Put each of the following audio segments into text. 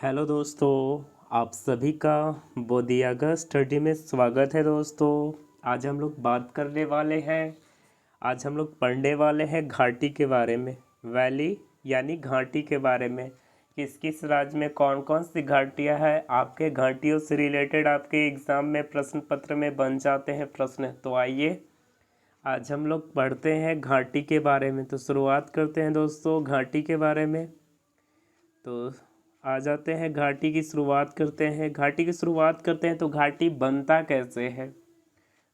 Hello दोस्तों, आप सभी का बोधियागा स्टडी में स्वागत है। दोस्तों, आज हम लोग बात करने वाले हैं। आज हम लोग पढ़ने वाले हैं घाटी के बारे में। वैली यानी घाटी के बारे में। किस किस राज्य में कौन कौन सी घाटियां हैं, आपके घाटियों से रिलेटेड आपके एग्ज़ाम में प्रश्न पत्र में बन जाते हैं प्रश्न। तो आइए आज हम लोग पढ़ते हैं घाटी के बारे में। तो शुरुआत करते हैं दोस्तों घाटी के बारे में। तो आ जाते हैं घाटी की शुरुआत करते हैं। घाटी की शुरुआत करते हैं तो घाटी बनता कैसे है,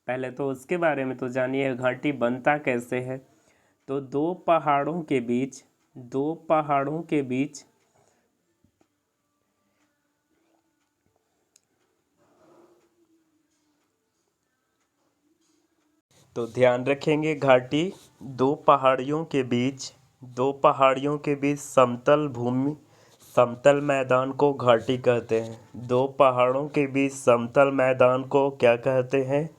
पहले तो उसके बारे में तो जानिए। घाटी बनता कैसे है, तो दो पहाड़ों के बीच तो ध्यान रखेंगे, घाटी दो पहाड़ियों के बीच समतल मैदान को घाटी कहते हैं। दो पहाड़ों के बीच समतल मैदान को क्या कहते हैं?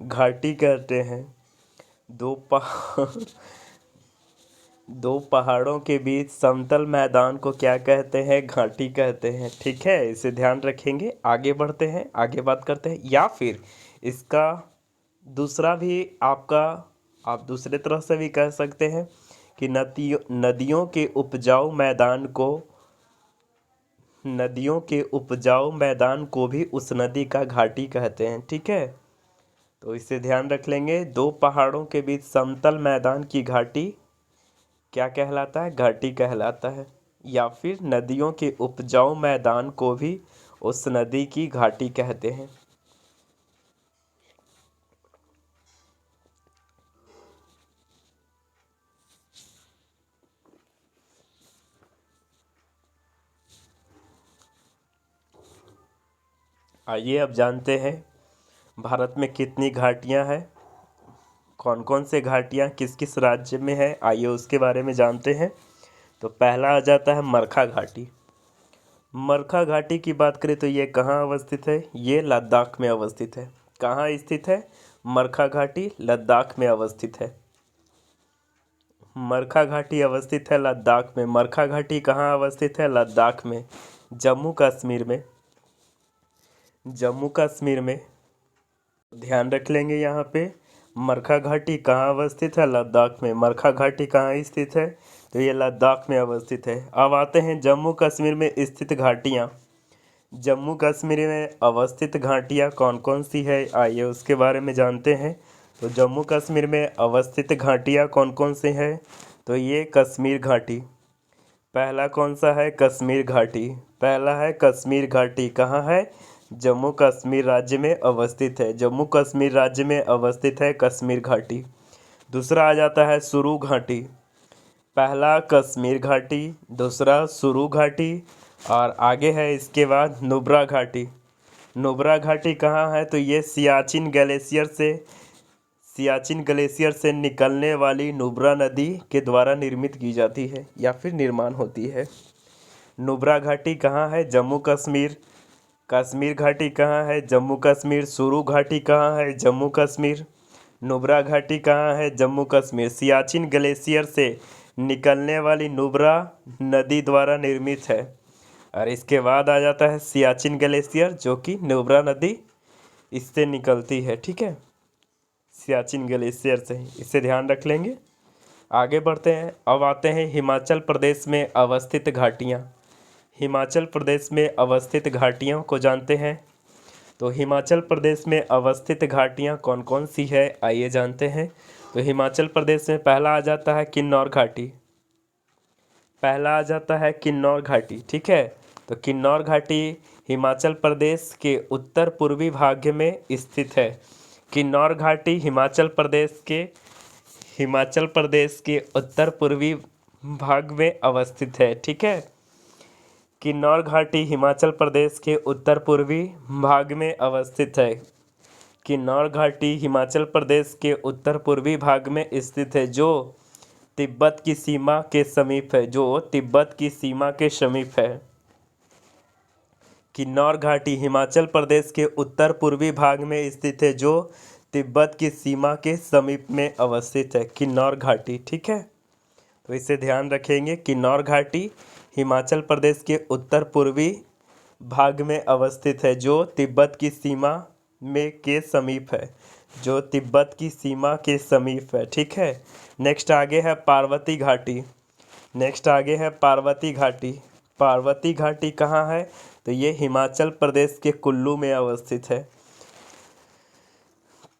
घाटी कहते हैं। दो पहाड़ दो पहाड़ों के बीच समतल मैदान को क्या कहते हैं? घाटी कहते हैं। ठीक है, इसे ध्यान रखेंगे। आगे बढ़ते हैं, आगे बात करते हैं। या फिर इसका दूसरा भी आप दूसरे तरह से भी कह सकते हैं कि नदियों के उपजाऊ मैदान को भी उस नदी का घाटी कहते हैं। ठीक है, तो इसे ध्यान रख लेंगे। दो पहाड़ों के बीच समतल मैदान की घाटी क्या कहलाता है? घाटी कहलाता है। या फिर नदियों के उपजाऊ मैदान को भी उस नदी की घाटी कहते हैं। आइए अब जानते हैं भारत में कितनी घाटियां हैं, कौन कौन से घाटियां किस किस राज्य में है। आइए उसके बारे में जानते हैं। तो पहला आ जाता है मरखा घाटी। मरखा घाटी की बात करें तो ये कहाँ अवस्थित है? ये लद्दाख में अवस्थित है। कहाँ स्थित है मरखा घाटी? लद्दाख में अवस्थित है। मरखा घाटी अवस्थित है लद्दाख में। मरखा घाटी कहाँ अवस्थित है? लद्दाख में, जम्मू कश्मीर में। जम्मू कश्मीर में ध्यान रख लेंगे। यहाँ पे मरखा घाटी कहाँ अवस्थित है? लद्दाख में। मरखा घाटी कहाँ स्थित है? तो ये लद्दाख में अवस्थित है। अब आते हैं जम्मू कश्मीर में स्थित घाटियाँ। जम्मू कश्मीर में अवस्थित घाटियाँ कौन कौन सी है, आइए उसके बारे में जानते हैं। तो जम्मू कश्मीर में अवस्थित घाटियाँ कौन कौन सी हैं? तो ये कश्मीर घाटी पहला कौन सा है? कश्मीर घाटी पहला है। कश्मीर घाटी कहाँ है? जम्मू कश्मीर राज्य में अवस्थित है। जम्मू कश्मीर राज्य में अवस्थित है कश्मीर घाटी। दूसरा आ जाता है सुरू घाटी। पहला कश्मीर घाटी, दूसरा सुरू घाटी, और आगे है इसके बाद नुब्रा घाटी। नुब्रा घाटी कहाँ है? तो ये सियाचिन ग्लेशियर से निकलने वाली नुब्रा नदी के द्वारा निर्मित की जाती है या फिर निर्माण होती है। नुब्रा घाटी कहाँ है? जम्मू कश्मीर। कश्मीर घाटी कहाँ है? जम्मू कश्मीर। सुरू घाटी कहाँ है? जम्मू कश्मीर। नुब्रा घाटी कहाँ है? जम्मू कश्मीर। सियाचिन ग्लेशियर से निकलने वाली नुब्रा नदी द्वारा निर्मित है। और इसके बाद आ जाता है सियाचिन ग्लेशियर, जो कि नुब्रा नदी इससे निकलती है। ठीक है, सियाचिन ग्लेशियर से, इसे ध्यान रख लेंगे। आगे बढ़ते हैं। अब आते हैं हिमाचल प्रदेश में अवस्थित घाटियाँ। हिमाचल प्रदेश में अवस्थित घाटियों को जानते हैं। तो हिमाचल प्रदेश में अवस्थित घाटियाँ कौन कौन सी है, आइए जानते हैं। तो हिमाचल प्रदेश में पहला आ जाता है किन्नौर घाटी। पहला आ जाता है किन्नौर घाटी। ठीक है, तो किन्नौर घाटी हिमाचल प्रदेश के उत्तर पूर्वी भाग में स्थित है। किन्नौर घाटी हिमाचल प्रदेश के उत्तर पूर्वी भाग में अवस्थित है। ठीक है, किन्नौर घाटी हिमाचल प्रदेश के उत्तर पूर्वी भाग में अवस्थित है। किन्नौर घाटी हिमाचल प्रदेश के उत्तर पूर्वी भाग में स्थित है, जो तिब्बत की सीमा के समीप है। किन्नौर घाटी हिमाचल प्रदेश के उत्तर पूर्वी भाग में स्थित है, जो तिब्बत की सीमा के समीप में अवस्थित है। किन्नौर घाटी, ठीक है, तो इसे ध्यान रखेंगे। किन्नौर घाटी हिमाचल प्रदेश के उत्तर पूर्वी भाग में अवस्थित है, जो तिब्बत की सीमा में के समीप है, जो तिब्बत की सीमा के समीप है। ठीक है। नेक्स्ट आगे है पार्वती घाटी। नेक्स्ट आगे है पार्वती घाटी। पार्वती घाटी कहाँ है? तो ये हिमाचल प्रदेश के कुल्लू में अवस्थित है।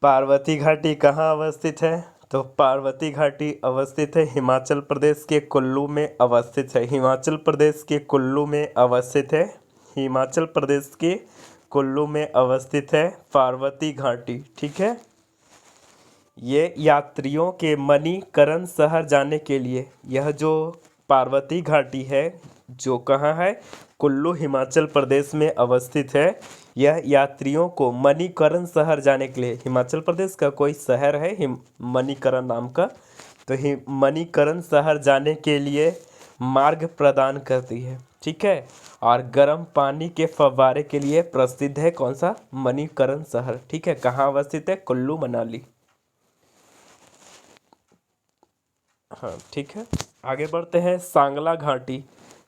पार्वती घाटी कहाँ अवस्थित है? तो पार्वती घाटी अवस्थित है हिमाचल प्रदेश के कुल्लू में अवस्थित है। हिमाचल प्रदेश के कुल्लू में अवस्थित है। हिमाचल प्रदेश के कुल्लू में अवस्थित है पार्वती घाटी। ठीक है। ये यात्रियों के मणिकरण शहर जाने के लिए, यह जो पार्वती घाटी है जो कहाँ है? कुल्लू हिमाचल प्रदेश में अवस्थित है। यह यात्रियों को मणिकरण शहर जाने के लिए, हिमाचल प्रदेश का कोई शहर है मणिकरण नाम का, तो मणिकरण शहर जाने के लिए मार्ग प्रदान करती है। ठीक है। और गर्म पानी के फव्वारे के लिए प्रसिद्ध है कौन सा? मणिकरण शहर। ठीक है। कहाँ अवस्थित है? कुल्लू मनाली। हाँ ठीक है। आगे बढ़ते हैं सांगला घाटी।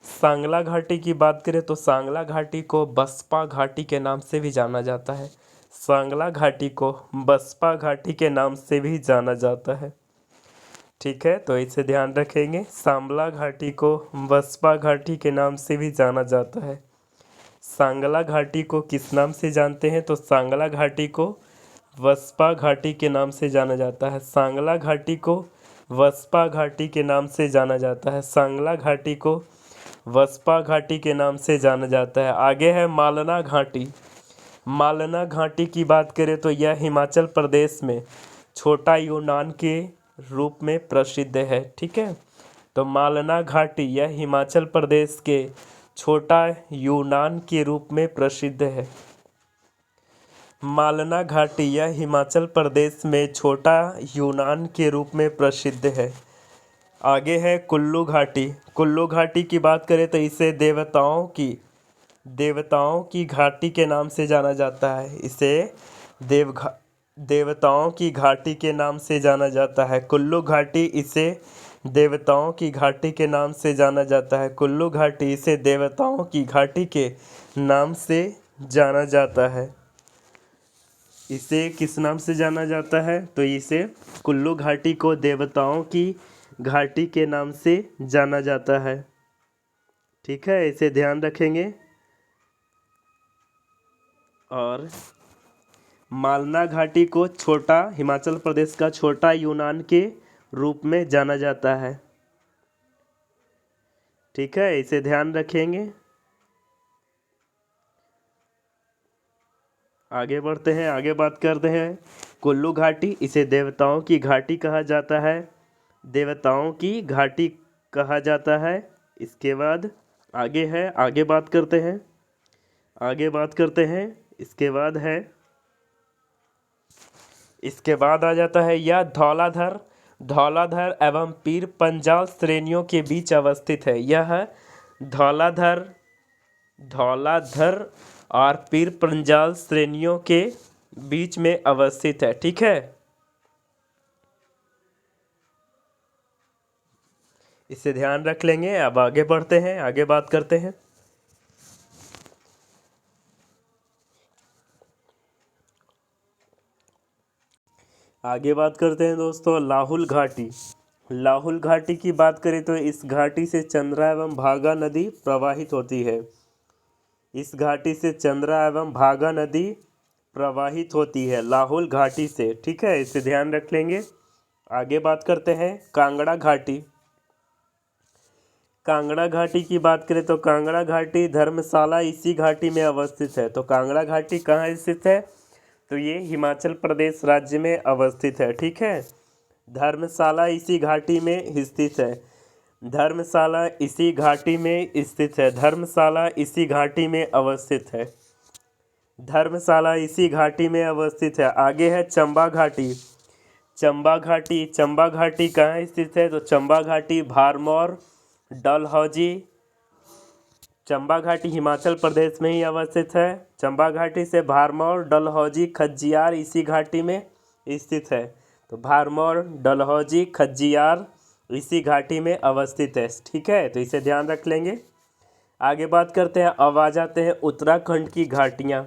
सांगला घाटी की बात करें तो सांगला घाटी को बसपा घाटी के नाम से भी जाना जाता है। सांगला घाटी को बसपा घाटी के नाम से भी जाना जाता है। ठीक है, तो इसे ध्यान रखेंगे। सांबला घाटी को बसपा घाटी के नाम से भी जाना जाता है। सांगला घाटी को किस नाम से जानते हैं? तो सांगला घाटी को बसपा घाटी के नाम से जाना जाता है। सांगला घाटी को बसपा घाटी के नाम से जाना जाता है। सांगला घाटी को बसपा घाटी के नाम से जाना जाता है। आगे है मालना घाटी। मालना घाटी की बात करें तो यह हिमाचल प्रदेश में छोटा यूनान के रूप में प्रसिद्ध है। ठीक है, तो मालना घाटी यह हिमाचल प्रदेश के छोटा यूनान के रूप में प्रसिद्ध है। मालना घाटी यह हिमाचल प्रदेश में छोटा यूनान के रूप में प्रसिद्ध है। आगे है कुल्लू घाटी। कुल्लू घाटी की बात करें तो इसे देवताओं की घाटी के नाम से जाना जाता है। इसे देवताओं की घाटी के नाम से जाना जाता है। कुल्लू घाटी इसे देवताओं की घाटी के नाम से जाना जाता है। कुल्लू घाटी इसे देवताओं की घाटी के नाम से जाना जाता है। इसे किस नाम से जाना जाता है? तो इसे कुल्लू घाटी को देवताओं की घाटी के नाम से जाना जाता है। ठीक है, इसे ध्यान रखेंगे। और मालना घाटी को छोटा हिमाचल प्रदेश का छोटा यूनान के रूप में जाना जाता है। ठीक है, इसे ध्यान रखेंगे। आगे बढ़ते हैं, आगे बात करते हैं। कुल्लू घाटी इसे देवताओं की घाटी कहा जाता है। देवताओं की घाटी कहा जाता है। इसके बाद आगे है, आगे बात करते हैं, आगे बात करते हैं। इसके बाद आ जाता है यह धौलाधर एवं पीर पंजाल श्रेणियों के बीच अवस्थित है। यह धौलाधर और पीर पंजाल श्रेणियों के बीच में अवस्थित है। ठीक है, इसे ध्यान रख लेंगे। अब आगे बढ़ते हैं, आगे बात करते हैं। आगे बात करते हैं दोस्तों लाहुल घाटी। लाहुल घाटी की बात करें तो इस घाटी से चंद्रा एवं भागा नदी प्रवाहित होती है। इस घाटी से चंद्रा एवं भागा नदी प्रवाहित होती है लाहुल घाटी से। ठीक है, इसे ध्यान रख लेंगे। आगे बात करते हैं कांगड़ा घाटी। कांगड़ा घाटी की बात करें तो कांगड़ा घाटी धर्मशाला इसी घाटी में अवस्थित है। तो कांगड़ा घाटी कहाँ स्थित है? तो ये हिमाचल प्रदेश राज्य में अवस्थित है। ठीक है, धर्मशाला इसी घाटी में स्थित है। धर्मशाला इसी घाटी में स्थित है। धर्मशाला इसी घाटी में अवस्थित है। धर्मशाला इसी घाटी में अवस्थित है। आगे है चंबा घाटी। चंबा घाटी कहाँ स्थित है? तो चंबा घाटी भरमौर डलहौजी, चंबा घाटी हिमाचल प्रदेश में ही अवस्थित है। चंबा घाटी से भरमौर डलहौजी खज्जियार इसी घाटी में स्थित है। तो भरमौर डलहौजी खज्जियार इसी घाटी में अवस्थित है। ठीक है, तो इसे ध्यान रख लेंगे। आगे बात करते हैं, अब आ जाते हैं उत्तराखंड की घाटियाँ।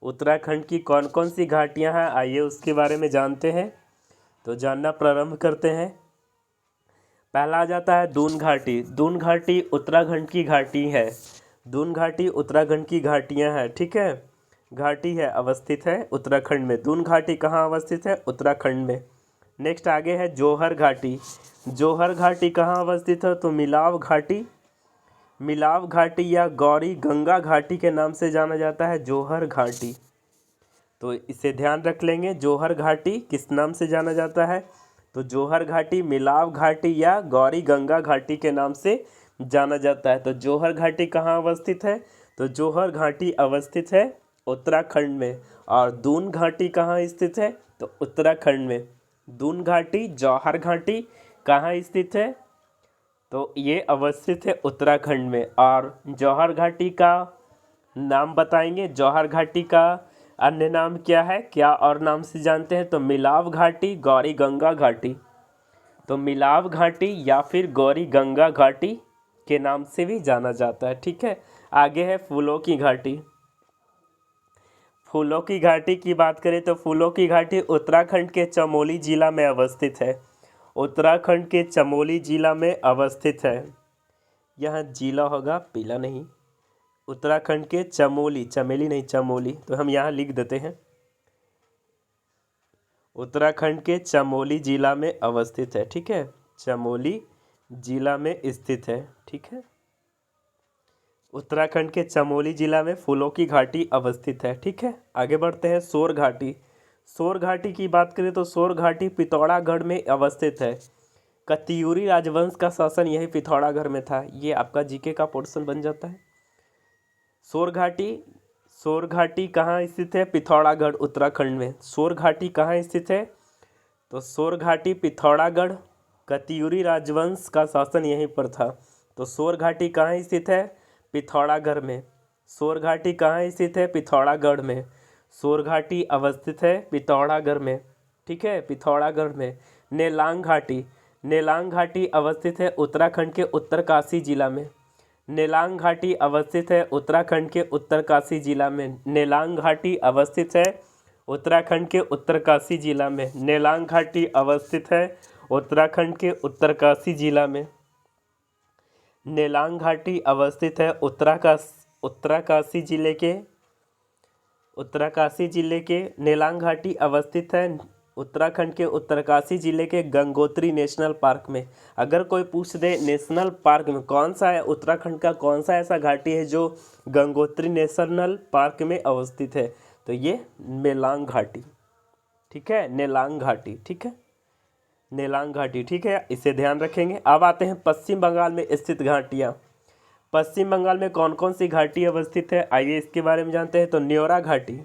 उत्तराखंड की कौन कौन सी घाटियाँ हैं, आइए उसके बारे में जानते हैं। तो जानना प्रारंभ करते हैं। पहला आ जाता है दून घाटी। दून घाटी उत्तराखंड की घाटी है। दून घाटी उत्तराखंड की घाटियाँ हैं, ठीक है। घाटी है, अवस्थित है उत्तराखंड में। दून घाटी कहाँ अवस्थित है, उत्तराखंड में। नेक्स्ट आगे है जौहर घाटी। जौहर घाटी कहाँ अवस्थित है, तो मिलाव घाटी। मिलाव घाटी या गौरी गंगा घाटी के नाम से जाना जाता है जौहर घाटी। तो इसे ध्यान रख लेंगे, जौहर घाटी किस नाम से जाना जाता है, तो जौहर घाटी, मिलाव घाटी या गौरी गंगा घाटी के नाम से जाना जाता है। तो जौहर घाटी कहाँ अवस्थित है, तो जौहर घाटी अवस्थित है उत्तराखंड में। और दून घाटी कहाँ स्थित है, तो उत्तराखंड में। दून घाटी, जौहर घाटी कहाँ स्थित है, तो ये अवस्थित है उत्तराखंड में। और जौहर घाटी का नाम बताएंगे, जौहर घाटी का अन्य नाम क्या है, क्या और नाम से जानते हैं, तो मिलाव घाटी, गौरी गंगा घाटी। तो मिलाव घाटी या फिर गौरी गंगा घाटी के नाम से भी जाना जाता है, ठीक है। आगे है फूलों की घाटी। फूलों की घाटी की बात करें तो फूलों की घाटी उत्तराखंड के चमोली जिला में अवस्थित है। उत्तराखंड के चमोली जिला में अवस्थित है। यह जिला होगा, पीला नहीं। उत्तराखंड के चमोली, चमेली नहीं चमोली, तो हम यहाँ लिख देते हैं। उत्तराखंड के चमोली जिला में अवस्थित है, ठीक है। चमोली जिला में स्थित है, ठीक है। उत्तराखंड के चमोली जिला में फूलों की घाटी अवस्थित है, ठीक है। आगे बढ़ते हैं सोर घाटी। सोर घाटी की बात करें तो सोर घाटी पिथौरागढ़ में अवस्थित है। कत्यूरी राजवंश का शासन यही पिथौरागढ़ में था। ये आपका जीके का पोर्शन बन जाता है। सोर घाटी, सोर घाटी कहाँ स्थित है, पिथौरागढ़ उत्तराखंड में। सोर घाटी कहाँ स्थित है, तो सोर घाटी पिथौरागढ़। कत्यूरी राजवंश का शासन यहीं पर था। तो सोर घाटी कहाँ स्थित है, पिथौरागढ़ में। सोर घाटी कहाँ स्थित है, पिथौरागढ़ में। सोर घाटी अवस्थित है पिथौरागढ़ में, ठीक है, पिथौरागढ़ में। नेलांग घाटी, नेलांग घाटी अवस्थित है उत्तराखंड के उत्तरकाशी जिला में। नेलांग घाटी अवस्थित है उत्तराखंड के उत्तरकाशी जिला में। नेलांग घाटी अवस्थित है उत्तराखंड के उत्तरकाशी जिला में। नेलांग घाटी अवस्थित है उत्तराखंड के उत्तरकाशी जिला में। नेलांग घाटी अवस्थित है उत्तरकाशी जिले के, उत्तरकाशी जिले के। नेलांग घाटी अवस्थित है उत्तराखंड के उत्तरकाशी जिले के गंगोत्री नेशनल पार्क में। अगर कोई पूछ दे नेशनल पार्क में कौन सा है, उत्तराखंड का कौन सा ऐसा घाटी है जो गंगोत्री नेशनल पार्क में अवस्थित है, तो ये नेलांग घाटी, ठीक है। नेलांग घाटी, ठीक है, नेलांग घाटी, ठीक है, इसे ध्यान रखेंगे। अब आते हैं पश्चिम बंगाल में स्थित घाटियाँ। पश्चिम बंगाल में कौन कौन सी घाटी अवस्थित है, आइए इसके बारे में जानते हैं। तो न्योरा घाटी,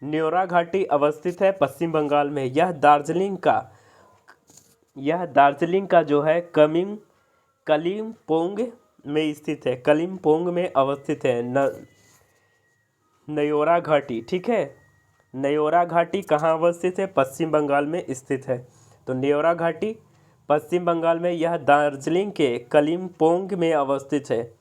न्योरा घाटी अवस्थित है पश्चिम बंगाल में। यह दार्जिलिंग का जो है कलिम्पोंग में स्थित है। कलिम्पोंग में अवस्थित है न्योरा घाटी, ठीक है। न्योरा घाटी कहाँ अवस्थित है, पश्चिम बंगाल में स्थित है। तो न्योरा घाटी पश्चिम बंगाल में, यह दार्जिलिंग के कलिम्पोंग में अवस्थित है।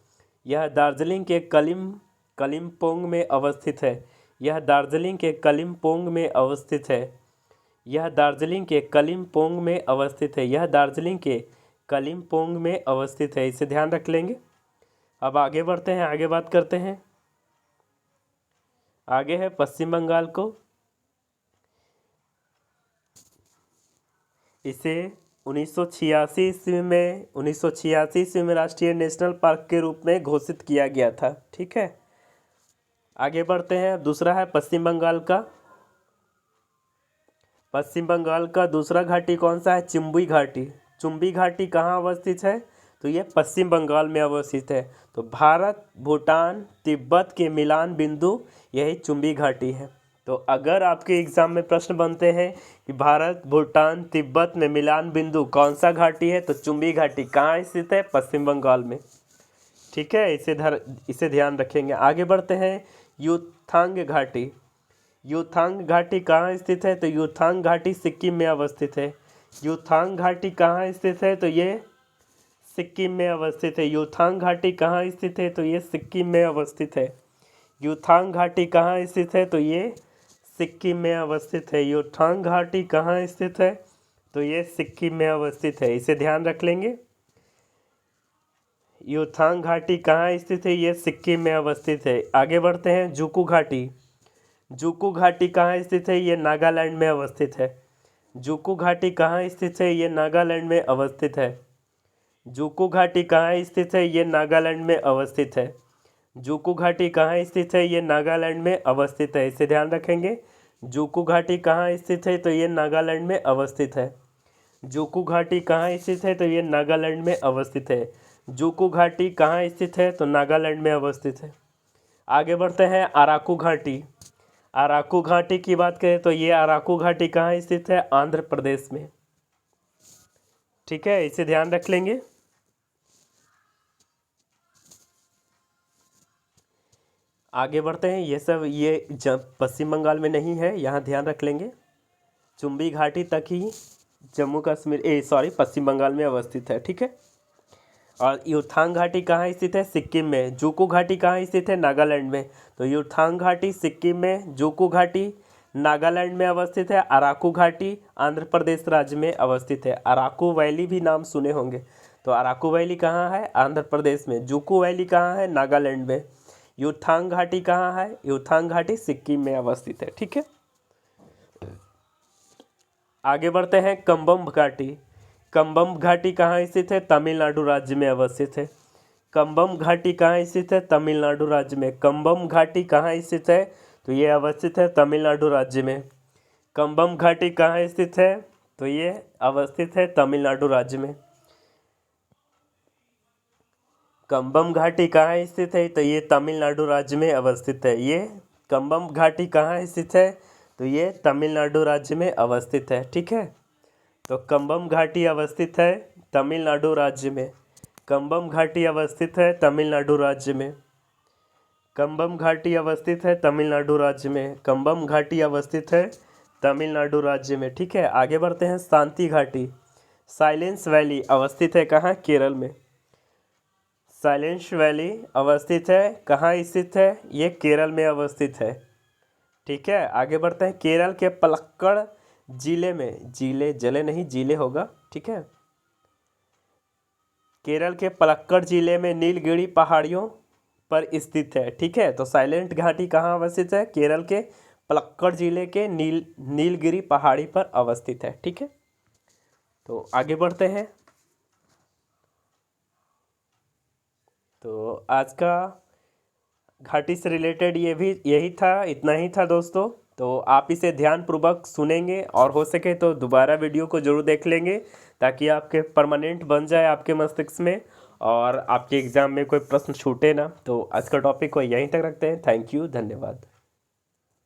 यह दार्जिलिंग के कलिम्पोंग में अवस्थित है। यह दार्जिलिंग के कलिम्पोंग में अवस्थित है। यह दार्जिलिंग के कलिम्पोंग में अवस्थित है। यह दार्जिलिंग के कलिम्पोंग में अवस्थित है, इसे ध्यान रख लेंगे। अब आगे बढ़ते हैं, आगे बात करते हैं। आगे है पश्चिम बंगाल को, इसे 1986 ईस्वी में राष्ट्रीय नेशनल पार्क के रूप में घोषित किया गया था, ठीक है। आगे बढ़ते हैं, दूसरा है पश्चिम बंगाल का। पश्चिम बंगाल का दूसरा घाटी कौन सा है, चुम्बी घाटी। चुम्बी घाटी कहाँ अवस्थित है, तो ये पश्चिम बंगाल में अवस्थित है। तो भारत भूटान तिब्बत के मिलान बिंदु यही चुम्बी घाटी है। तो अगर आपके एग्जाम में प्रश्न बनते हैं कि भारत भूटान तिब्बत में मिलान बिंदु कौन सा घाटी है, तो चुम्बी घाटी कहाँ स्थित है, पश्चिम बंगाल में, ठीक है। इसे ध्यान रखेंगे। आगे बढ़ते हैं, युथांग घाटी। युथांग घाटी कहाँ स्थित है, तो युथांग घाटी सिक्किम में अवस्थित है। युथांग घाटी कहाँ स्थित है, तो ये सिक्किम में अवस्थित है। युथांग घाटी कहाँ स्थित है? तो ये सिक्किम में अवस्थित है। युथांग घाटी कहाँ स्थित है? तो ये सिक्किम में अवस्थित है। युथांग घाटी कहाँ स्थित है? तो ये सिक्किम में अवस्थित है। इसे ध्यान रख लेंगे। युथांग घाटी कहाँ स्थित है? ये सिक्किम में अवस्थित है। आगे बढ़ते हैं। जुकू घाटी। जुकू घाटी कहाँ स्थित है? ये नागालैंड में अवस्थित है। जुकू घाटी कहाँ स्थित है? ये नागालैंड में अवस्थित है। जुकू घाटी कहाँ स्थित है? ये नागालैंड में अवस्थित है। जुकू घाटी कहाँ स्थित है? ये नागालैंड में अवस्थित है। इसे ध्यान रखेंगे। जुकू घाटी कहाँ स्थित है? तो ये नागालैंड में अवस्थित है। जुकू घाटी कहाँ स्थित है? तो ये नागालैंड में अवस्थित है। जुकू घाटी कहाँ स्थित है? तो नागालैंड में अवस्थित है। आगे बढ़ते हैं। अराकू घाटी। अराकू घाटी की बात करें तो ये अराकू घाटी कहाँ स्थित है? आंध्र प्रदेश में। ठीक है, इसे ध्यान रख लेंगे। आगे बढ़ते हैं। ये सब ये पश्चिम बंगाल में नहीं है, यहाँ ध्यान रख लेंगे। चुंबी घाटी तक ही जम्मू कश्मीर पश्चिम बंगाल में अवस्थित है। ठीक है। और युथांग घाटी कहाँ स्थित है? सिक्किम में। जुकू घाटी कहाँ स्थित है? नागालैंड में। तो युथांग घाटी सिक्किम में, जुकू घाटी नागालैंड में अवस्थित है, अराकू घाटी आंध्र प्रदेश राज्य में अवस्थित है। अराकू वैली भी नाम सुने होंगे। तो अराकू वैली कहाँ है? आंध्र प्रदेश में। जुकू वैली कहाँ है? नागालैंड में। युथांग घाटी कहाँ है? युथांग घाटी सिक्किम में अवस्थित है। ठीक है। आगे बढ़ते हैं। कंबम घाटी। कंबम घाटी कहाँ स्थित है? तमिलनाडु राज्य में अवस्थित है। कंबम घाटी कहाँ स्थित है? तमिलनाडु राज्य में। कंबम घाटी कहाँ स्थित है? तो ये अवस्थित है तमिलनाडु राज्य में। कंबम घाटी कहाँ स्थित है? तो ये अवस्थित है तमिलनाडु राज्य में। कंबम घाटी कहाँ स्थित है? तो ये तमिलनाडु राज्य में अवस्थित है। ये कंबम घाटी कहाँ स्थित है? तो ये तमिलनाडु राज्य में अवस्थित है। ठीक है। तो कंबम घाटी अवस्थित है तमिलनाडु राज्य में। कंबम घाटी अवस्थित है तमिलनाडु राज्य में। कंबम घाटी अवस्थित है तमिलनाडु राज्य में। कंबम घाटी अवस्थित है तमिलनाडु राज्य में। ठीक है। आगे बढ़ते हैं। शांति घाटी। साइलेंस वैली अवस्थित है कहाँ? केरल में। साइलेंस वैली अवस्थित है कहाँ स्थित है? ये केरल में अवस्थित है। ठीक है। आगे बढ़ते हैं। केरल के पलक्कड़ जिले में, जिले नहीं जिले होगा। ठीक है। केरल के पलक्कड़ जिले में नीलगिरी पहाड़ियों पर स्थित है। ठीक है। तो साइलेंट घाटी कहाँ अवस्थित है? केरल के पलक्कड़ जिले के नीलगिरी पहाड़ी पर अवस्थित है। ठीक है। तो आगे बढ़ते हैं। तो आज का घाटी से रिलेटेड यही था, इतना ही था दोस्तों। तो आप इसे ध्यानपूर्वक सुनेंगे और हो सके तो दोबारा वीडियो को जरूर देख लेंगे, ताकि आपके परमानेंट बन जाए आपके मस्तिष्क में और आपके एग्ज़ाम में कोई प्रश्न छूटे ना। तो आज का टॉपिक को यहीं तक रखते हैं। थैंक यू, धन्यवाद।